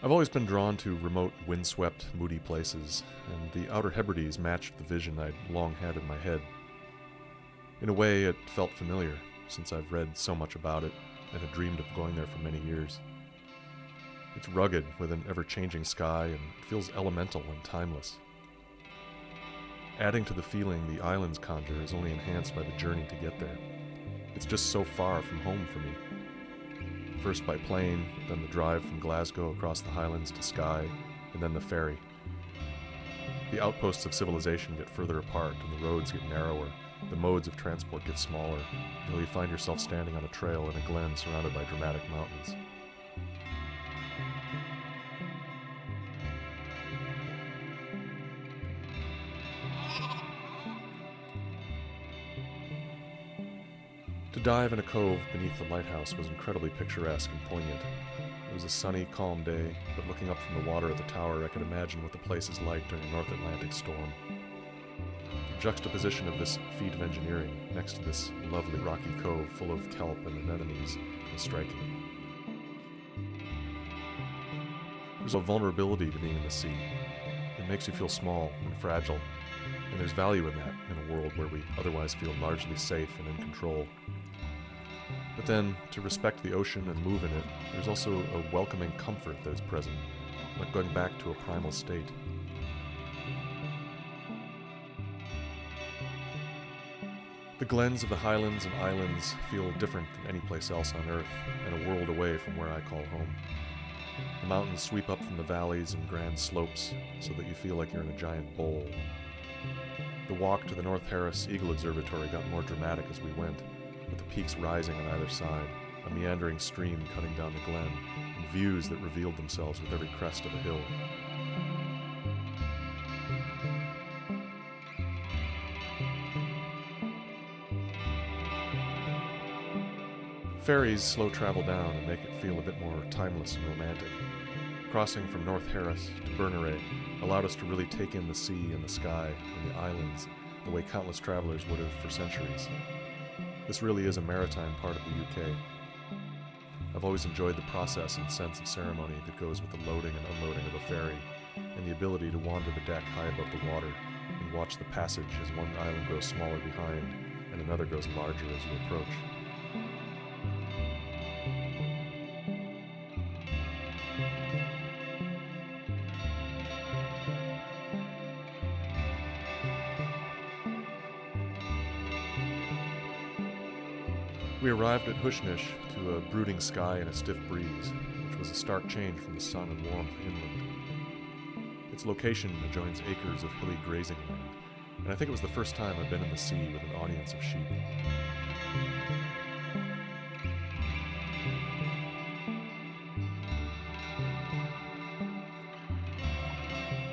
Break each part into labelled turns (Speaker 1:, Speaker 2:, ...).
Speaker 1: I've always been drawn to remote, windswept, moody places, and the Outer Hebrides matched the vision I'd long had in my head. In a way, it felt familiar, since I've read so much about it and had dreamed of going there for many years. It's rugged, with an ever-changing sky, and it feels elemental and timeless. Adding to the feeling the islands conjure is only enhanced by the journey to get there. It's just so far from home for me. First by plane, then the drive from Glasgow across the Highlands to Skye, and then the ferry. The outposts of civilization get further apart and the roads get narrower. The modes of transport get smaller, until you find yourself standing on a trail in a glen surrounded by dramatic mountains. To dive in a cove beneath the lighthouse was incredibly picturesque and poignant. It was a sunny, calm day, but looking up from the water at the tower, I could imagine what the place is like during a North Atlantic storm. The juxtaposition of this feat of engineering next to this lovely rocky cove full of kelp and anemones was striking. There's a vulnerability to being in the sea. It makes you feel small and fragile, and there's value in that in a world where we otherwise feel largely safe and in control. But then, to respect the ocean and move in it, there's also a welcoming comfort that is present, like going back to a primal state. The glens of the highlands and islands feel different than any place else on Earth, and a world away from where I call home. The mountains sweep up from the valleys in grand slopes, so that you feel like you're in a giant bowl. The walk to the North Harris Eagle Observatory got more dramatic as we went, with the peaks rising on either side, a meandering stream cutting down the glen, and views that revealed themselves with every crest of a hill. Ferries slow travel down and make it feel a bit more timeless and romantic. Crossing from North Harris to Berneret allowed us to really take in the sea and the sky and the islands the way countless travelers would have for centuries. This really is a maritime part of the UK. I've always enjoyed the process and sense of ceremony that goes with the loading and unloading of a ferry, and the ability to wander the deck high above the water and watch the passage as one island grows smaller behind and another grows larger as you approach. We arrived at Hushnish to a brooding sky and a stiff breeze, which was a stark change from the sun and warmth inland. Its location adjoins acres of hilly grazing land, and I think it was the first time I've been in the sea with an audience of sheep.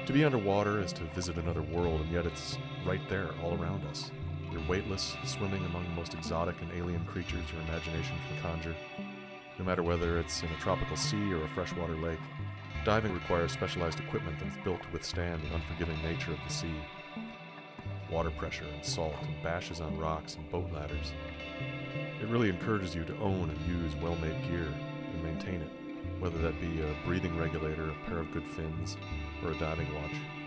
Speaker 1: To be underwater is to visit another world, and yet it's right there, all around us. You're weightless, swimming among the most exotic and alien creatures your imagination can conjure. No matter whether it's in a tropical sea or a freshwater lake, diving requires specialized equipment that's built to withstand the unforgiving nature of the sea. Water pressure and salt and bashes on rocks and boat ladders. It really encourages you to own and use well-made gear and maintain it, whether that be a breathing regulator, a pair of good fins, or a diving watch.